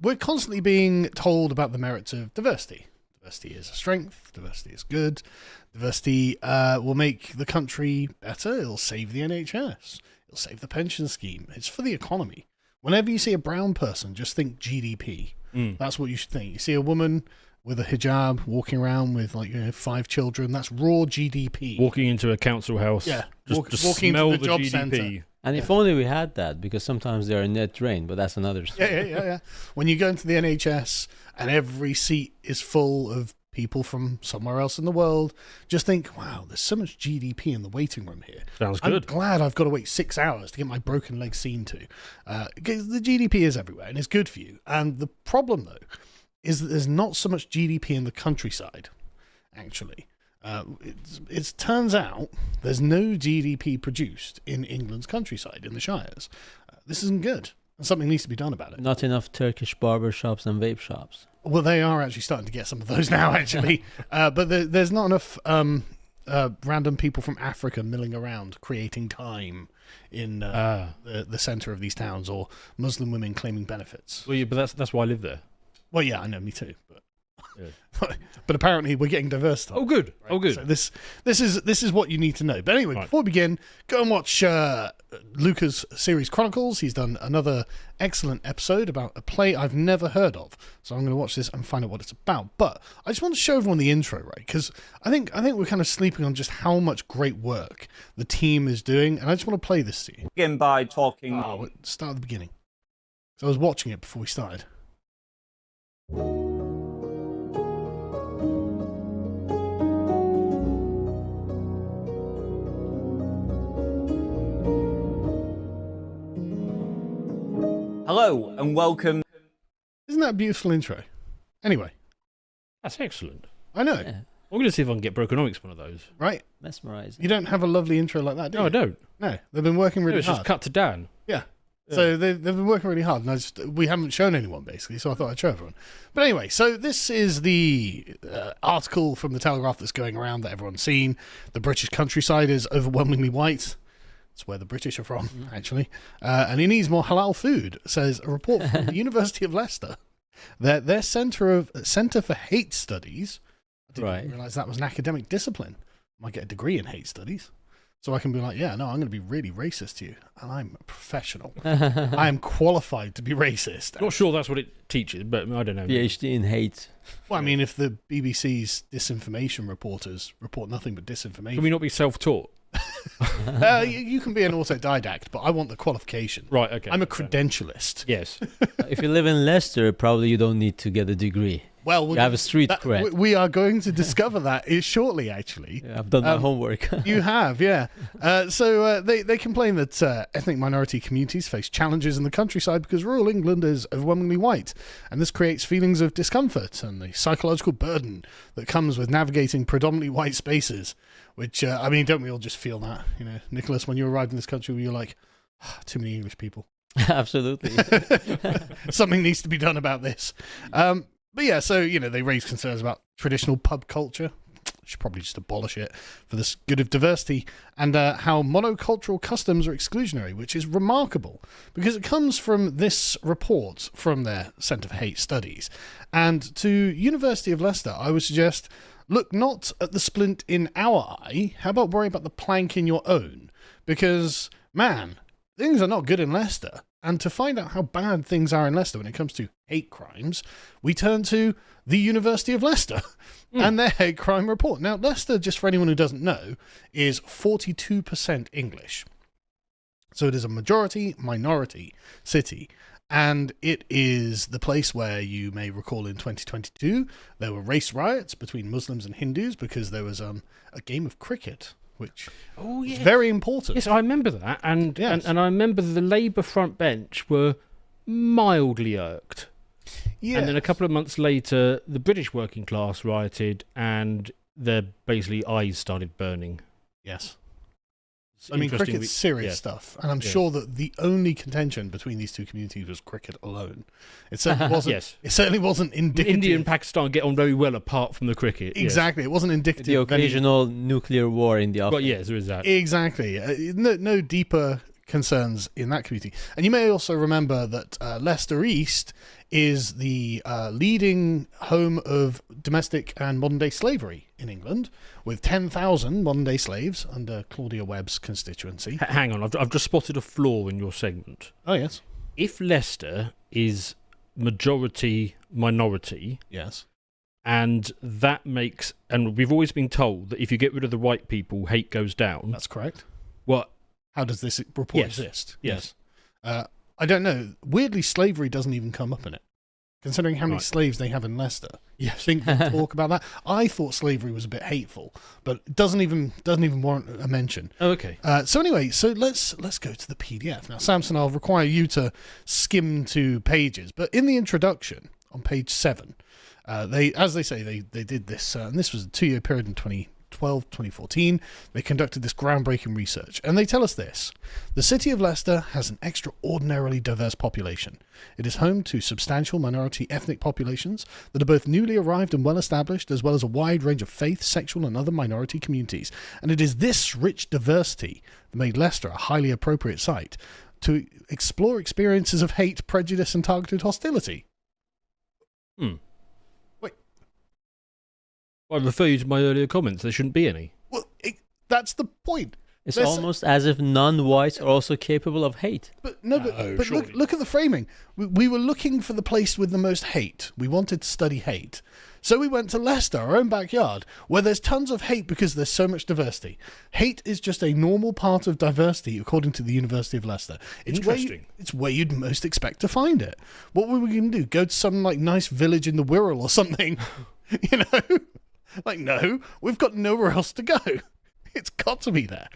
we're constantly being told about the merits of diversity. Diversity is a strength. Diversity is good. Diversity will make the country better. It'll save the NHS. It'll save the pension scheme. It's for the economy. Whenever you see a brown person, just think GDP. That's what you should think. You see a woman with a hijab walking around with 5 children. That's raw GDP. Walking into a council house. Yeah. Just walking smell into the job GDP. centre. And if only we had that, because sometimes they're a net drain, but that's another story. Yeah. When you go into the NHS and every seat is full of people from somewhere else in the world, just think, wow, there's so much GDP in the waiting room here. Sounds good. I'm glad I've got to wait 6 hours to get my broken leg seen to. Because the GDP is everywhere and it's good for you. And the problem, though, is that there's not so much GDP in the countryside, actually. It turns out there's no GDP produced in England's countryside, in the shires. This isn't good. And something needs to be done about it. Not enough Turkish barber shops and vape shops. Well, they are actually starting to get some of those now, actually. But there's not enough random people from Africa milling around creating time in the centre of these towns, or Muslim women claiming benefits. Well, yeah, but that's why I live there. Well, yeah, I know, me too. But Yeah. but apparently we're getting diverse stuff. Oh, good. Right? Oh, good. So this is what you need to know. But anyway, Right. before we begin, go and watch Luca's series Chronicles. He's done another excellent episode about a play I've never heard of. So I'm going to watch this and find out what it's about. But I just want to show everyone the intro, right? Because I think we're kind of sleeping on just how much great work the team is doing, and I just want to play this to you. Begin by talking. Start at the beginning. So I was watching it before we started. Hello and welcome. Isn't that a beautiful intro? Anyway, That's excellent. I know, Yeah. I'm going to see if I can get Brokenomics one of those. right? Mesmerizing. You don't have a lovely intro like that, do No, you? I don't. No, they've been working really It's hard. just cut to Dan. Yeah. So they've been working really hard, and we haven't shown anyone, basically, so I thought I'd show everyone. But anyway, so this is the article from the Telegraph that's going around that everyone's seen. The British countryside is overwhelmingly white. That's where the British are from, actually. And it needs more halal food, says a report from the University of Leicester. Their Centre for Hate Studies, I didn't even realise that was an academic discipline. I might get a degree in hate studies. So I can be like, yeah, no, I'm going to be really racist to you. And I'm a professional. I am qualified to be racist. Not sure that's what it teaches, but I don't know. PhD in hate. Well, I mean, if the BBC's disinformation reporters report nothing but disinformation. Can we not be self-taught? You can be an autodidact, but I want the qualification. Right, okay. I'm a credentialist. Yes. If you live in Leicester, probably you don't need to get a degree. Well, You have a street cred. we are going to discover that shortly, actually. Yeah, I've done my homework. You have, yeah. So they complain that ethnic minority communities face challenges in the countryside because rural England is overwhelmingly white, and this creates feelings of discomfort and the psychological burden that comes with navigating predominantly white spaces, which, I mean, don't we all just feel that? You know, Nicholas, when you arrived in this country, you're like, too many English people. Absolutely. Something needs to be done about this. But yeah, so, you know, they raise concerns about traditional pub culture. Should probably just abolish it for the good of diversity, and how monocultural customs are exclusionary, which is remarkable because it comes from this report from their Centre for Hate Studies. And to University of Leicester, I would suggest, look not at the splint in our eye. How about worry about the plank in your own? Because, man, things are not good in Leicester. And to find out how bad things are in Leicester when it comes to hate crimes, we turn to the University of Leicester and their hate crime report. Now, Leicester, just for anyone who doesn't know, is 42% English. So it is a minority city. And it is the place where, you may recall, in 2022, there were race riots between Muslims and Hindus because there was a game of cricket, which is very important. Yes, I remember that. And, Yes. and I remember the Labour front bench were mildly irked. Yeah. And then a couple of months later, the British working class rioted and their basically eyes started burning. Yes. It's I mean, interesting cricket's serious stuff, and I'm sure that the only contention between these two communities was cricket alone. It certainly wasn't. Yes. It certainly wasn't indicative. India and Pakistan get on very well apart from the cricket. yes. Exactly, it wasn't indicative. The of any- occasional nuclear war in the office. But yes, there is that. Exactly. No deeper concerns in that community. And you may also remember that Leicester East is the leading home of domestic and modern-day slavery in England, with 10,000 modern-day slaves under Claudia Webb's constituency. Hang on, I've just spotted a flaw in your segment. Oh, yes. If Leicester is majority minority, Yes. and that makes, and we've always been told that if you get rid of the white people, hate goes down. That's correct. What? How does this report Yes. exist? Yes. I don't know. Weirdly, slavery doesn't even come up in it, considering how many Right. slaves they have in Leicester. Yes. Think they talk about that. I thought slavery was a bit hateful, but it doesn't even warrant a mention. Oh, okay. So anyway, let's go to the PDF now. Samson, I'll require you to skim 2 pages, but in the introduction on page 7, they did this, and this was a 2-year period in 2012, 2014. They conducted this groundbreaking research, and they tell us this: the city of Leicester has an extraordinarily diverse population. It is home to substantial minority ethnic populations that are both newly arrived and well established, as well as a wide range of faith, sexual, and other minority communities. And it is this rich diversity that made Leicester a highly appropriate site to explore experiences of hate, prejudice, and targeted hostility. Wait. I refer you to my earlier comments. There shouldn't be any. Well, that's the point. It's There's- almost as if non-whites are also capable of hate. But no, No, but surely. look at the framing. We were looking for the place with the most hate. We wanted to study hate. So we went to Leicester, our own backyard, where there's tons of hate because there's so much diversity. Hate is just a normal part of diversity, according to the University of Leicester. Interesting. It's where you'd most expect to find it. What were we going to do? Go to some nice village in the Wirral or something? No, we've got nowhere else to go. It's got to be there.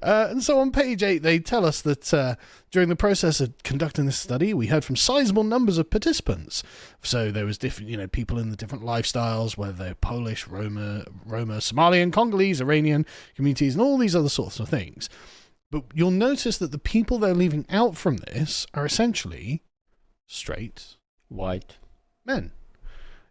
And so on page 8, they tell us that during the process of conducting this study, we heard from sizable numbers of participants. So there was different, people in the different lifestyles, whether they're Polish, Roma, Somalian, Congolese, Iranian communities, and all these other sorts of things. But you'll notice that the people they're leaving out from this are essentially straight White. men.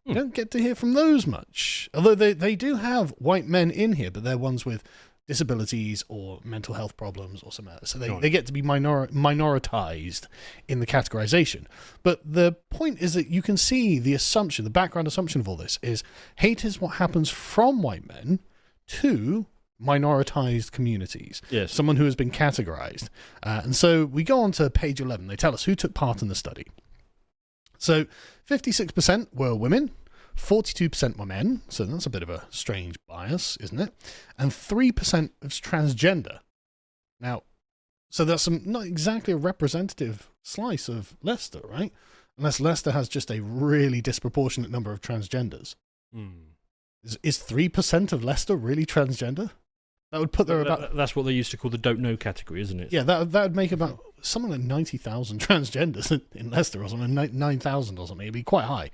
You don't get to hear from those much. Although they do have white men in here, but they're ones with disabilities or mental health problems or something like that. So they get to be minoritized in the categorization. But the point is that you can see the background assumption of all this is hate is what happens from white men to minoritized communities. Yes. Someone who has been categorized. And so we go on to page 11. They tell us who took part in the study. So 56% were women, 42% were men, so that's a bit of a strange bias, isn't it? And 3% was transgender. Now, so that's not exactly a representative slice of Leicester, right? Unless Leicester has just a really disproportionate number of transgenders. Is 3% of Leicester really transgender? That would put there about... That's what they used to call the don't know category, isn't it? Yeah, that would make about something like 90,000 transgenders in Leicester or something, 9,000 or something. It'd be quite high.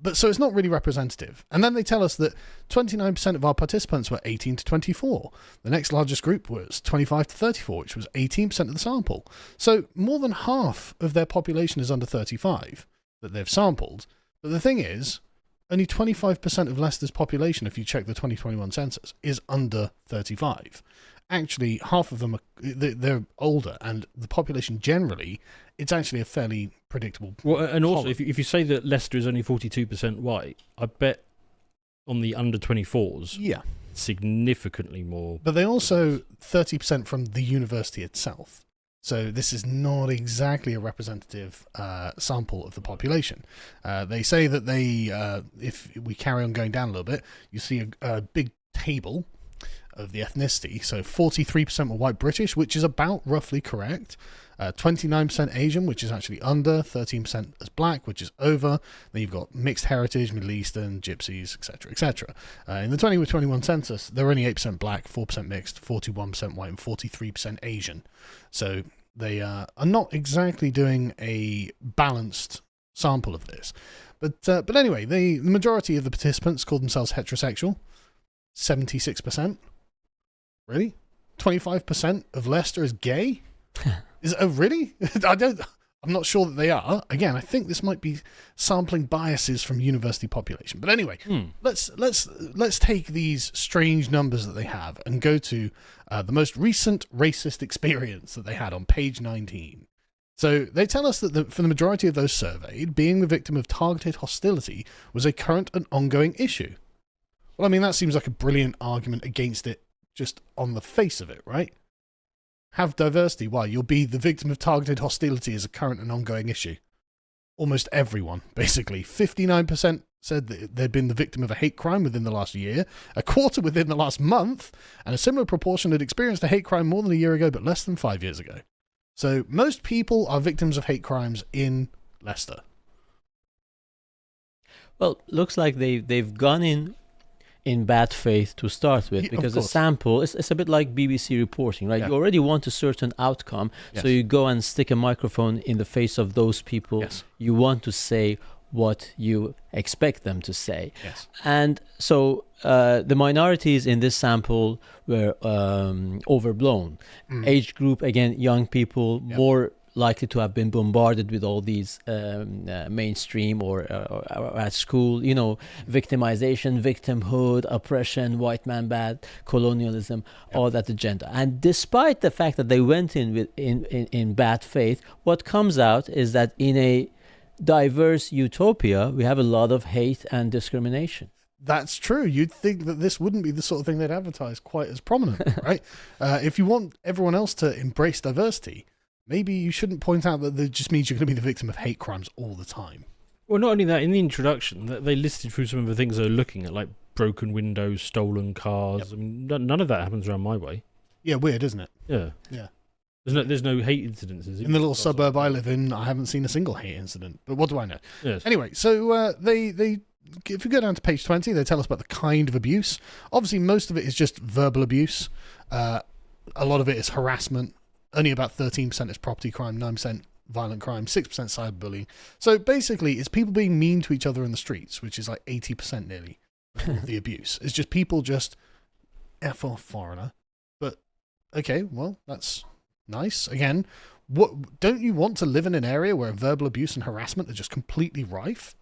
But so it's not really representative. And then they tell us that 29% of our participants were 18 to 24. The next largest group was 25 to 34, which was 18% of the sample. So more than half of their population is under 35 that they've sampled. But the thing is, only 25% of Leicester's population, if you check the 2021 census, is under 35. Actually, half of them they're older, and the population generally, it's actually a fairly predictable. Well, and also, column. if you say that Leicester is only 42% white, I bet on the under 24s, Yeah, significantly more. but they also 30% from the university itself. So this is not exactly a representative sample of the population. They say that if we carry on going down a little bit, you see a big table of the ethnicity. So 43% were white British, which is about roughly correct. 29% Asian, which is actually under. 13% as black, which is over. Then you've got mixed heritage, Middle Eastern, gypsies, etc., etc. In the 2021 census, they're only 8% black, 4% mixed, 41% white, and 43% Asian. So they are not exactly doing a balanced sample of this. But anyway, the majority of the participants called themselves heterosexual. 76%. Really? 25% of Leicester is gay? Really? I'm not sure that they are. Again, I think this might be sampling biases from university population. But anyway, let's take these strange numbers that they have and go to the most recent racist experience that they had on page 19. So they tell us that for the majority of those surveyed, being the victim of targeted hostility was a current and ongoing issue. Well, I mean, that seems like a brilliant argument against it just on the face of it, right? Have diversity. Why? You'll be the victim of targeted hostility as a current and ongoing issue. Almost everyone, basically. 59% said that they'd been the victim of a hate crime within the last year, a quarter within the last month, and a similar proportion had experienced a hate crime more than a year ago, but less than 5 years ago. So most people are victims of hate crimes in Leicester. Well, looks like they've gone in bad faith to start with, Yeah, because the sample it's a bit like BBC reporting, right? Yeah. You already want a certain outcome, Yes. so you go and stick a microphone in the face of those people. Yes. You want to say what you expect them to say. Yes. And so the minorities in this sample were overblown. Age group, again, young people, Yep. more likely to have been bombarded with all these mainstream or at school, victimization, victimhood, oppression, white man bad, colonialism, all that agenda. And despite the fact that they went in bad faith, what comes out is that in a diverse utopia, we have a lot of hate and discrimination. That's true. You'd think that this wouldn't be the sort of thing they'd advertise quite as prominent, right? If you want everyone else to embrace diversity, maybe you shouldn't point out that it just means you're going to be the victim of hate crimes all the time. Well, not only that, in the introduction, they listed through some of the things they're looking at, like broken windows, stolen cars. Yep. I mean, none of that happens around my way. Yeah, weird, isn't it? Yeah. Yeah. There's no hate incidences. In the little suburb I live in, I haven't seen a single hate incident. But what do I know? Yes. Anyway, so they if you go down to page 20, they tell us about the kind of abuse. Obviously, most of it is just verbal abuse. A lot of it is harassment. Only about 13% is property crime, 9% violent crime, 6% cyberbullying. So basically, it's people being mean to each other in the streets, which is like 80% nearly of the abuse. It's just people just F off foreigner. But, okay, well, that's nice. Again, don't you want to live in an area where verbal abuse and harassment are just completely rife?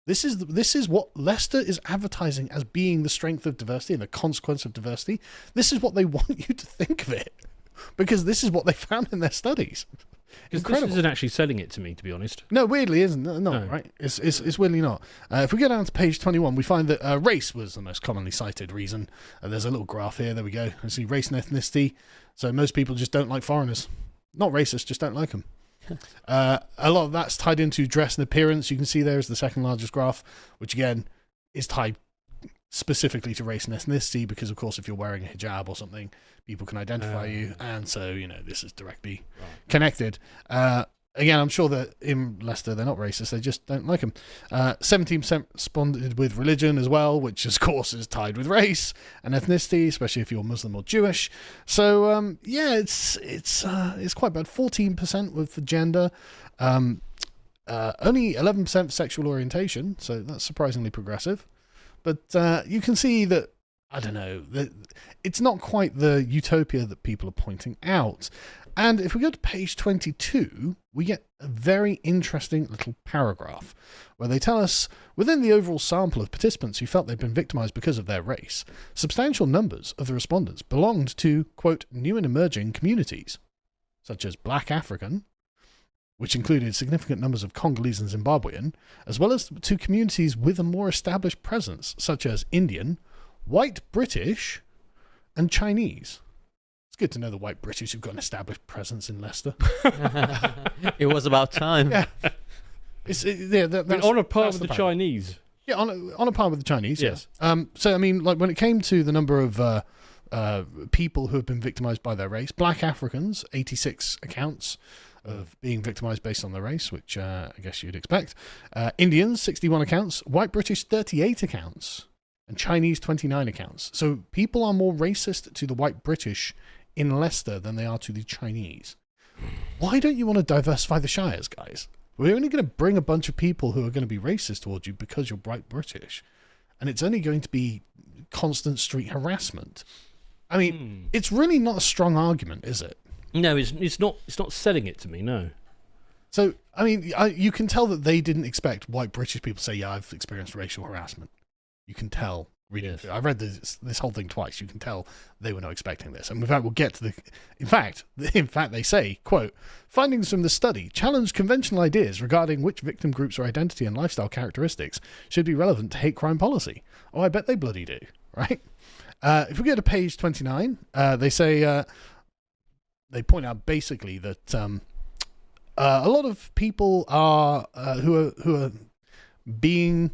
This is what Leicester is advertising as being the strength of diversity and the consequence of diversity. This is what they want you to think of it, because this is what they found in their studies. Incredible. This isn't actually selling it to me, to be honest. No, weirdly isn't. No, right? It's weirdly not. If we go down to page 21, we find that race was the most commonly cited reason. There's a little graph here. There we go. I see race and ethnicity. So most people just don't like foreigners. Not racist, just don't like them. A lot of that's tied into dress and appearance. You can see there is the second largest graph, which again is tied specifically to race and ethnicity, because of course if you're wearing a hijab or something, people can identify you, and so this is directly connected. Again, I'm sure that in Leicester they're not racist, they just don't like them. 17% responded with religion as well, which of course is tied with race and ethnicity, especially if you're Muslim or Jewish. So it's quite bad. 14% with the gender, only 11% for sexual orientation, so that's surprisingly progressive. But you can see that, I don't know, that it's not quite the utopia that people are pointing out. And if we go to page 22, we get a very interesting little paragraph where they tell us, within the overall sample of participants who felt they'd been victimized because of their race, substantial numbers of the respondents belonged to, quote, new and emerging communities, such as Black African, which included significant numbers of Congolese and Zimbabwean, as well as to communities with a more established presence, such as Indian, white British, and Chinese. It's good to know the white British who've got an established presence in Leicester. It was about time. Yeah. That's on a par with the paragraph. Chinese. Yeah, on a par with the Chinese. Yes. Yeah. So I mean, like when it came to the number of people who have been victimized by their race, Black Africans, 86 accounts of being victimized based on their race, which I guess you'd expect. Indians, 61 accounts. White British, 38 accounts. And Chinese, 29 accounts. So people are more racist to the white British in Leicester than they are to the Chinese. Why don't you want to diversify the shires, guys? We're only going to bring a bunch of people who are going to be racist towards you because you're white British. And it's only going to be constant street harassment. I mean, it's really not a strong argument, is it? No, it's not selling it to me. No. So, I mean, you can tell that they didn't expect white British people to say, yeah, I've experienced racial harassment. You can tell reading Yes. through. I read this whole thing twice. You can tell they were not expecting this. And in fact, we'll get to the. In fact, they say, "quote Findings from the study challenge conventional ideas regarding which victim groups or identity and lifestyle characteristics should be relevant to hate crime policy." Oh, I bet they bloody do, right? If we go to page 29, they say they point out basically that a lot of people are who are being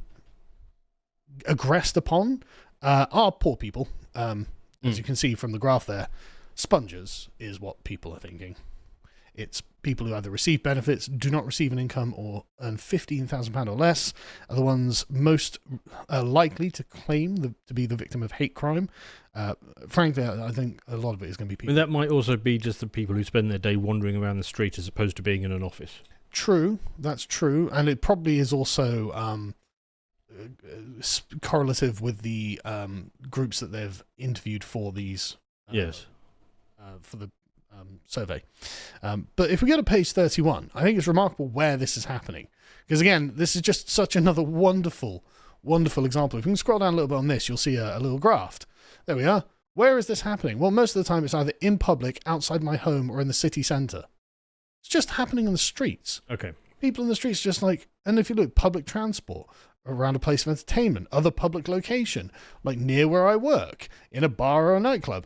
aggressed upon are poor people. As you can see from the graph there, spongers is what people are thinking. It's people who either receive benefits, do not receive an income, or earn £15,000 or less are the ones most likely to claim to be the victim of hate crime. Frankly, I think a lot of it is going to be I people. mean, that might also be just the people who spend their day wandering around the street as opposed to being in an office. True, that's true, and it probably is also correlative with the groups that they've interviewed for these. Yes. For the survey. But if we go to page 31, I think it's remarkable where this is happening. Because again, this is just such another wonderful, wonderful example. If we can scroll down a little bit on this, you'll see a little graph. There we are. Where is this happening? Well, most of the time it's either in public, outside my home, or in the city centre. It's just happening on the streets. Okay. People in the streets just like, and if you look, public transport, around a place of entertainment, other public location, like near where I work, in a bar or a nightclub.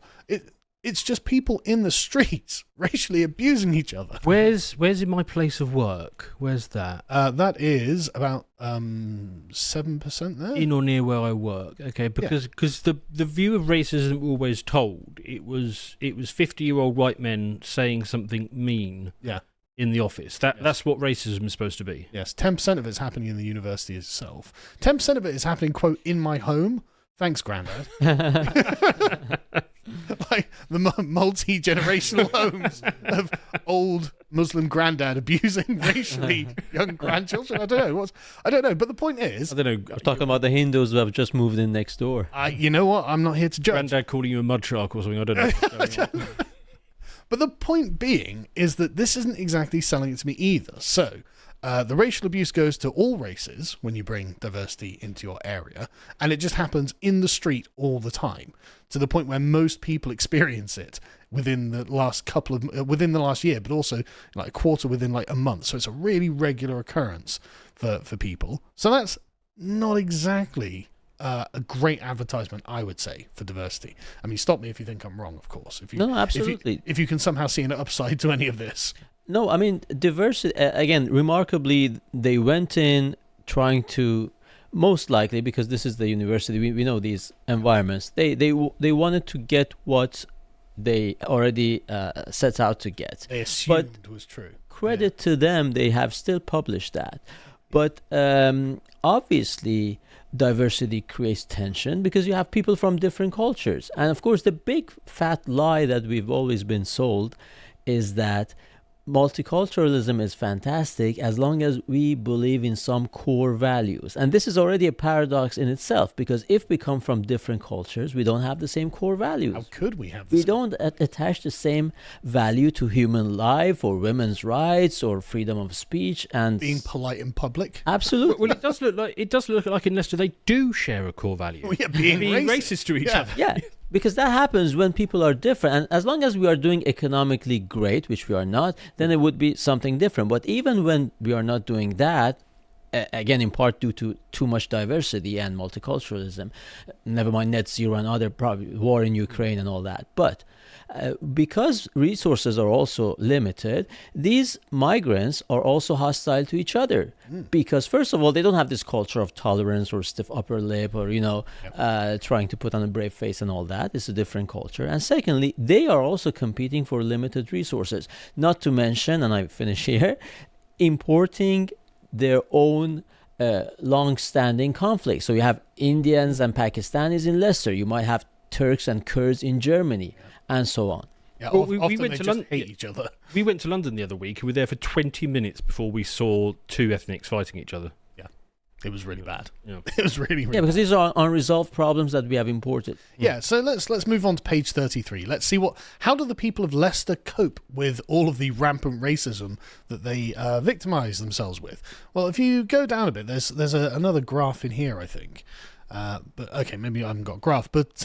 It's just people in the streets racially abusing each other. Where's in my place of work? Where's that? That is about 7% there. In or near where I work. Okay, because the view of racism always told it was 50-year-old white men saying something mean. Yeah. In the office. That's what racism is supposed to be. Yes, 10% of it's happening in the university itself. 10% of it is happening, quote, in my home. Thanks, Grandad. Like the multi-generational homes of old Muslim granddad abusing racially young grandchildren. I don't know. But the point is, I don't know. We're talking about the Hindus who have just moved in next door. you know what? I'm not here to judge. Granddad calling you a mud shark or something. I don't know. But the point being is that this isn't exactly selling it to me either. So the racial abuse goes to all races when you bring diversity into your area, and it just happens in the street all the time, to the point where most people experience it within the last within the last year, but also like a quarter within like a month. So it's a really regular occurrence for people. So that's not exactly a great advertisement, I would say, for diversity. I mean, stop me if you think I'm wrong, of course. No, absolutely. If you can somehow see an upside to any of this. No, I mean, diversity, again, remarkably, they went in trying to, most likely, because this is the university, we know these environments, they wanted to get what they already set out to get. They assumed it was true. Credit to them, they have still published that. But obviously, diversity creates tension because you have people from different cultures. And of course, the big fat lie that we've always been sold is that multiculturalism is fantastic as long as we believe in some core values. And this is already a paradox in itself, because if we come from different cultures, we don't have the same core values. How could we have this? We don't attach the same value to human life or women's rights or freedom of speech and being polite in public. Absolutely. Well, it does look like in Leicester they do share a core value. Oh, yeah, being racist to each other. Yeah, because that happens when people are different. And as long as we are doing economically great, which we are not, then it would be something different. But even when we are not doing that, again, in part due to too much diversity and multiculturalism, never mind net zero and other war in Ukraine and all that. But because resources are also limited, these migrants are also hostile to each other. Because first of all, they don't have this culture of tolerance or stiff upper lip or, trying to put on a brave face and all that. It's a different culture. And secondly, they are also competing for limited resources. Not to mention, and I finish here, importing their own long-standing conflicts. So you have Indians and Pakistanis in Leicester. You might have Turks and Kurds in Germany, and so on. Yeah, Well, often we went they to just London. hate each other. We went to London the other week. We were there for 20 minutes before we saw two ethnics fighting each other. It was really bad. Yeah. It was really, really Because these are unresolved problems that we have imported. Yeah, so let's move on to page 33. Let's see how do the people of Leicester cope with all of the rampant racism that they victimize themselves with? Well, if you go down a bit, there's another graph in here, I think. But okay, maybe I haven't got a graph. But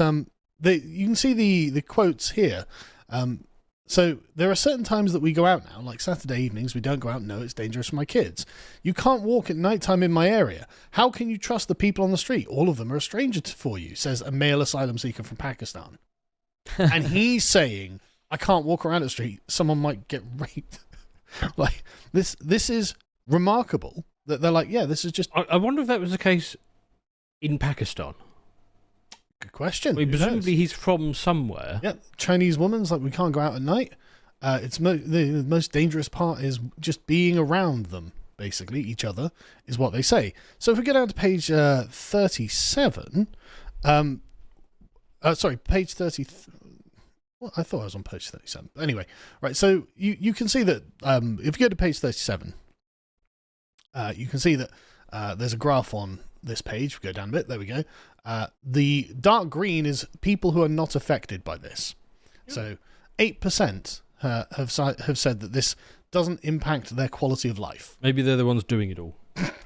you can see the quotes here. So there are certain times that we go out now, like Saturday evenings, we don't go out. No, it's dangerous for my kids. You can't walk at nighttime in my area. How can you trust the people on the street? All of them are a stranger for you, says a male asylum seeker from Pakistan. And he's saying, I can't walk around the street. Someone might get raped. Like, this is remarkable that they're like, yeah, this is just... I wonder if that was the case in Pakistan. Good question. I mean, presumably he's from somewhere. Yeah, Chinese woman's like, we can't go out at night. The most dangerous part is just being around them, basically, each other, is what they say. So if we go down to page 37, page 30. Well, I thought I was on page 37. But anyway, right, so you can see that if you go to page 37, you can see that there's a graph on this page. We go down a bit. There we go. The dark green is people who are not affected by this. So 8% have said that this doesn't impact their quality of life. Maybe they're the ones doing it all.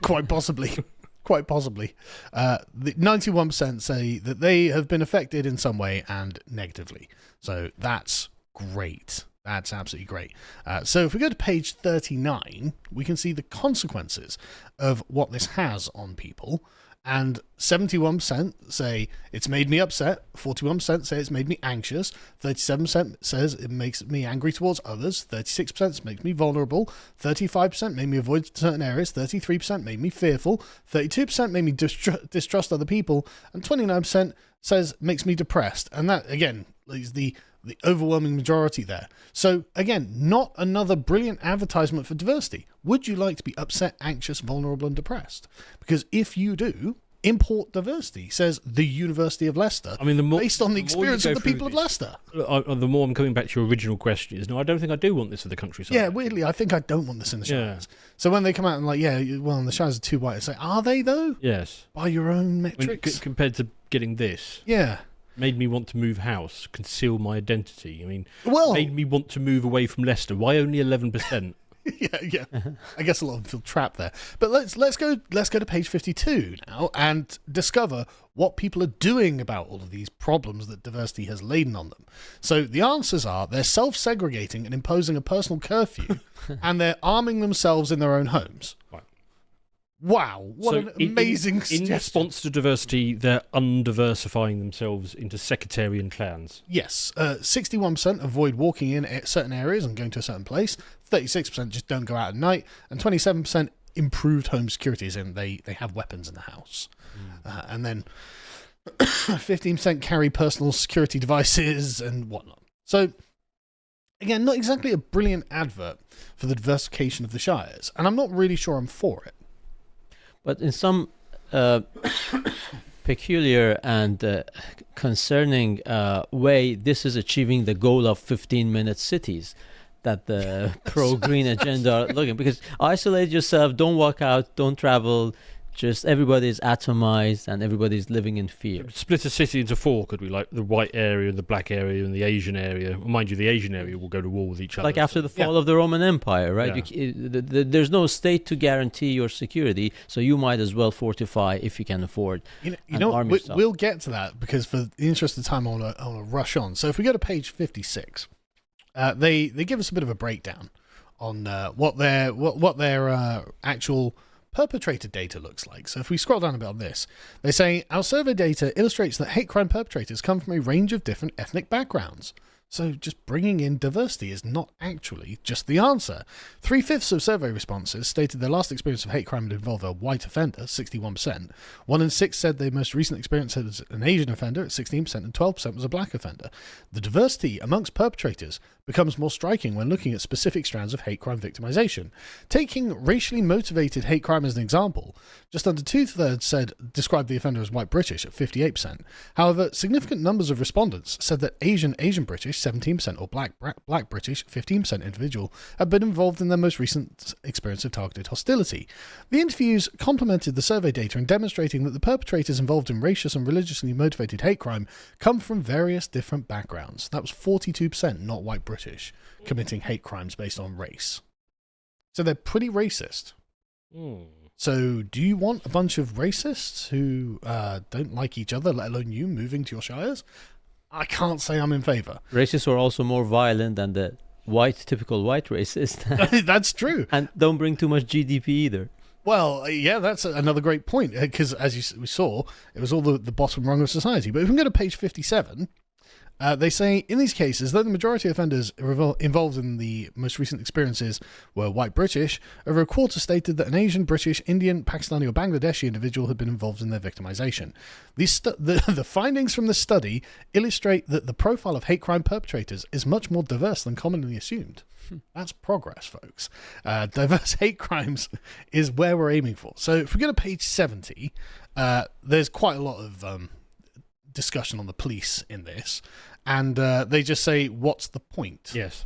Quite possibly. Quite possibly. The 91% say that they have been affected in some way and negatively. So that's great. That's absolutely great. So if we go to page 39, we can see the consequences of what this has on people. And 71% say it's made me upset, 41% say it's made me anxious, 37% says it makes me angry towards others, 36% makes me vulnerable, 35% made me avoid certain areas, 33% made me fearful, 32% made me distrust other people, and 29% says makes me depressed. And that, again, is the overwhelming majority there. So, again, not another brilliant advertisement for diversity. Would you like to be upset, anxious, vulnerable, and depressed? Because if you do, import diversity, says the University of Leicester, I mean, based on the experience of the people of Leicester. The more I'm coming back to your original question is, no, I don't think I do want this for the countryside. Yeah, weirdly, I think I don't want this in the shires. Yeah. So when they come out and like, yeah, well, the shires are too white, I say, are they though? Yes. By your own metrics? Compared to getting this. Yeah. Made me want to move house, conceal my identity. I mean, well, made me want to move away from Leicester. Why only 11%? yeah. I guess a lot of them feel trapped there. But let's go to page 52 now and discover what people are doing about all of these problems that diversity has laden on them. So the answers are they're self-segregating and imposing a personal curfew, and they're arming themselves in their own homes. Right. Wow, what an amazing suggestion. In response to diversity, they're undiversifying themselves into sectarian clans. Yes, 61% avoid walking in at certain areas and going to a certain place, 36% just don't go out at night, and 27% improved home security, as in they have weapons in the house. And then 15% carry personal security devices and whatnot. So, again, not exactly a brilliant advert for the diversification of the shires, and I'm not really sure I'm for it. But in some peculiar and concerning way, this is achieving the goal of 15-minute cities that the pro-green agenda are looking. Because isolate yourself, don't walk out, don't travel, just everybody's atomized and everybody's living in fear. Split a city into four, could we? Like the white area, the black area, and the Asian area. Mind you, the Asian area will go to war with each other. Like after the fall of the Roman Empire, right? Yeah. There's no state to guarantee your security, so you might as well fortify if you can afford. We'll get to that because for the interest of time, I want to rush on. So if we go to page 56, they give us a bit of a breakdown on what their actual perpetrator data looks like. So if we scroll down a bit on this, they say our survey data illustrates that hate crime perpetrators come from a range of different ethnic backgrounds. So just bringing in diversity is not actually just the answer. 3/5 of survey responses stated their last experience of hate crime would involve a white offender, 61%. 1 in 6 said their most recent experience was an Asian offender at 16%, and 12% was a black offender. The diversity amongst perpetrators becomes more striking when looking at specific strands of hate crime victimization. Taking racially motivated hate crime as an example, just under 2/3 described the offender as white British at 58%. However, significant numbers of respondents said that Asian British, 17%, or black British, 15% individual, had been involved in their most recent experience of targeted hostility. The interviews complemented the survey data in demonstrating that the perpetrators involved in racist and religiously motivated hate crime come from various different backgrounds. That was 42% not white British committing hate crimes based on race. So they're pretty racist. So do you want a bunch of racists who don't like each other, let alone you, moving to your shires? I can't say I'm in favour. Racists are also more violent than the typical white racist. That's true. And don't bring too much GDP either. Well, yeah, that's another great point, because as we saw, it was all the bottom rung of society. But if we can go to page 57, they say, in these cases, though the majority of offenders involved in the most recent experiences were white British, over a quarter stated that an Asian, British, Indian, Pakistani or Bangladeshi individual had been involved in their victimization. The findings from the study illustrate that the profile of hate crime perpetrators is much more diverse than commonly assumed. That's progress, folks. Diverse hate crimes is where we're aiming for. So if we go to page 70, there's quite a lot of discussion on the police in this, and they just say, what's the point? Yes.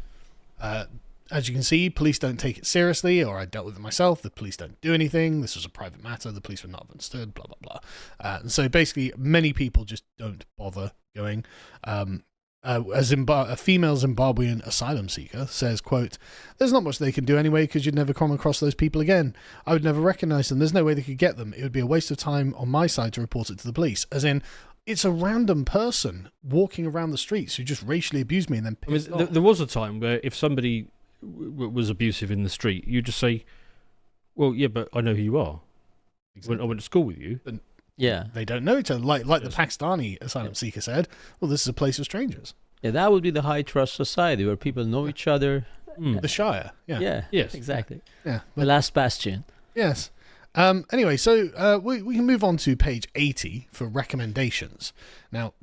As you can see, police don't take it seriously, or I dealt with it myself. The police don't do anything. This was a private matter. The police would not have understood, blah, blah, blah. And so basically, many people just don't bother going. A female Zimbabwean asylum seeker says, quote, "There's not much they can do anyway because you'd never come across those people again. I would never recognise them. There's no way they could get them. It would be a waste of time on my side to report it to the police." As in, it's a random person walking around the streets who just racially abused me and then pissed off. There was a time where if somebody was abusive in the street, you just say, "Well, yeah, but I know who you are. Exactly. I went to school with you." Yeah. They don't know each other. Like Yes. the Pakistani asylum seeker said, well, this is a place of strangers. Yeah, that would be the high trust society where people know each other. Mm. The Shire. Yeah. Yeah. Yes. Exactly. Yeah. The last bastion. Yes. Anyway, so we can move on to page 80 for recommendations. Now,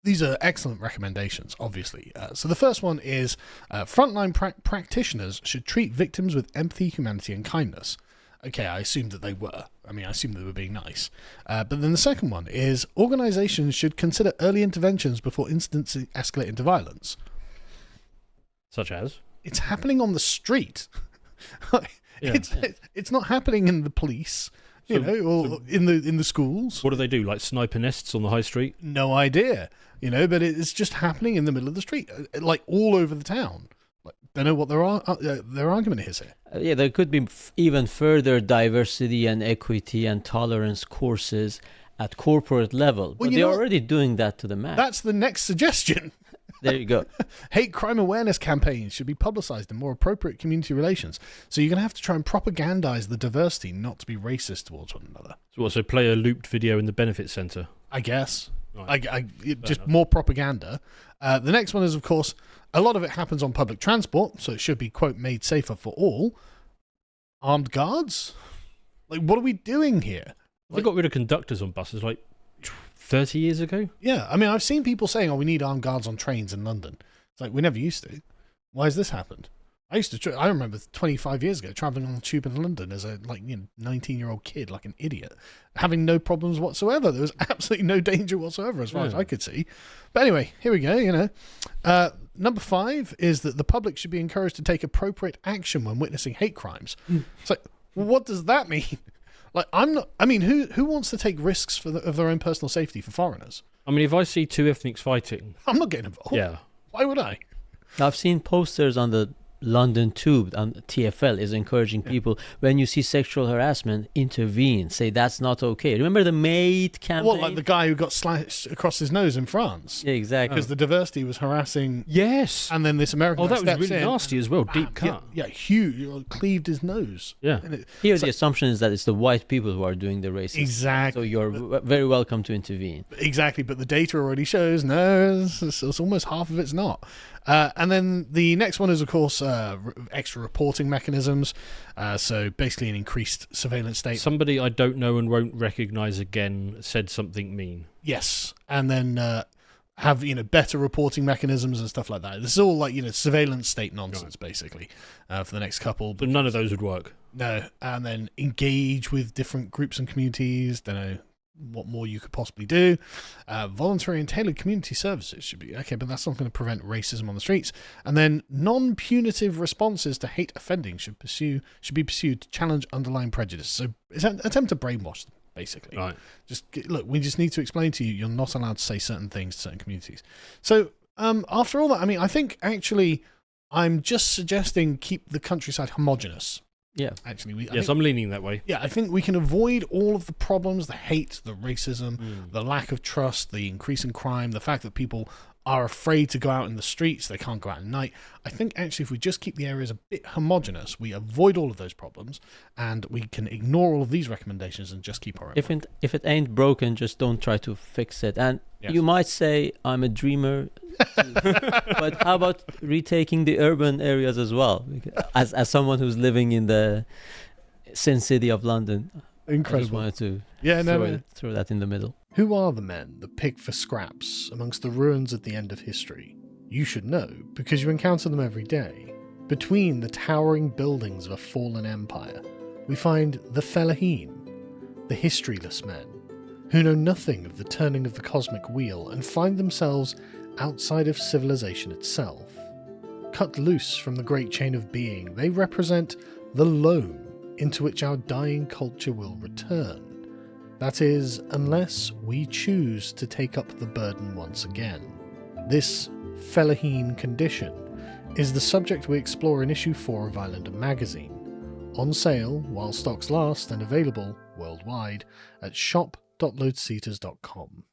these are excellent recommendations, obviously. So the first one is frontline practitioners should treat victims with empathy, humanity, and kindness. Okay, I assumed that they were. I mean, I assumed they were being nice. But then the second one is organizations should consider early interventions before incidents escalate into violence. Such as? It's happening on the street. Yeah. It's not happening in the police, or in the schools. What do they do? Like sniper nests on the high street? No idea, but it's just happening in the middle of the street, like all over the town. Like, don't know what their argument is here. Yeah, there could be even further diversity and equity and tolerance courses at corporate level. Well, but they're already doing that to the max. That's the next suggestion. There you go. Hate crime awareness campaigns should be publicised in more appropriate community relations. So you're going to have to try and propagandize the diversity, not to be racist towards one another. So play a looped video in the benefit centre? I guess. Right. Just enough. more propaganda. The next one is, of course, a lot of it happens on public transport, so it should be, quote, made safer for all. Armed guards? Like, what are we doing here? They got rid of conductors on buses like 30 years ago? Yeah, I mean, I've seen people saying, we need armed guards on trains in London. It's like, we never used to. Why has this happened? I remember 25 years ago travelling on the tube in London as a 19-year-old kid, like an idiot, having no problems whatsoever. There was absolutely no danger whatsoever as far as I could see. But anyway, here we go, Number 5 is that the public should be encouraged to take appropriate action when witnessing hate crimes. It's like, what does that mean? Like, who wants to take risks of their own personal safety for foreigners? I mean, if I see two ethnics fighting... I'm not getting involved. Yeah. Why would I? I've seen posters on the London Tube, and TfL is encouraging people, when you see sexual harassment, intervene, say that's not okay. Remember the maid campaign? What, like the guy who got slashed across his nose in France? Yeah, exactly. Because the diversity was harassing... Yes. And then this American guy that was steps really in, nasty as well. Deep cut. Yeah, huge. Cleaved his nose. Yeah. Here the assumption is that it's the white people who are doing the racism. Exactly. So you're very welcome to intervene. Exactly, but the data already shows, no, it's almost half of it's not. And then the next one is, of course, extra reporting mechanisms. So basically an increased surveillance state. Somebody I don't know and won't recognise again said something mean. Yes. And then have, better reporting mechanisms and stuff like that. This is all like, surveillance state nonsense, basically, for the next couple. But none of those would work. No. And then engage with different groups and communities. Don't know what more you could possibly do. Voluntary and tailored community services should be okay, but that's not going to prevent racism on the streets. And then non-punitive responses to hate offending should be pursued to challenge underlying prejudice. So it's an attempt to brainwash them, basically. Right. Look, we just need to explain to you you're not allowed to say certain things to certain communities. So after all that, I think actually I'm just suggesting keep the countryside homogenous. Yeah. Actually, Yes, I'm leaning that way. I think we can avoid all of the problems, the hate, the racism, the lack of trust, the increase in crime, the fact that people are afraid to go out in the streets, they can't go out at night. I think actually if we just keep the areas a bit homogenous, we avoid all of those problems, and we can ignore all of these recommendations and just keep our own. If it ain't broken, just don't try to fix it. And Yes. you might say I'm a dreamer, but how about retaking the urban areas as well? As someone who's living in the Sin City of London, I just Incredible. wanted to Yeah, no. throw that in the middle. Who are the men that pick for scraps amongst the ruins at the end of history? You should know, because you encounter them every day. Between the towering buildings of a fallen empire, we find the Fellaheen, the historyless men, who know nothing of the turning of the cosmic wheel and find themselves outside of civilization itself. Cut loose from the great chain of being, they represent the loam into which our dying culture will return. That is, unless we choose to take up the burden once again. This Fellaheen condition is the subject we explore in issue 4 of Islander magazine, on sale while stocks last and available worldwide at shop.loadseaters.com.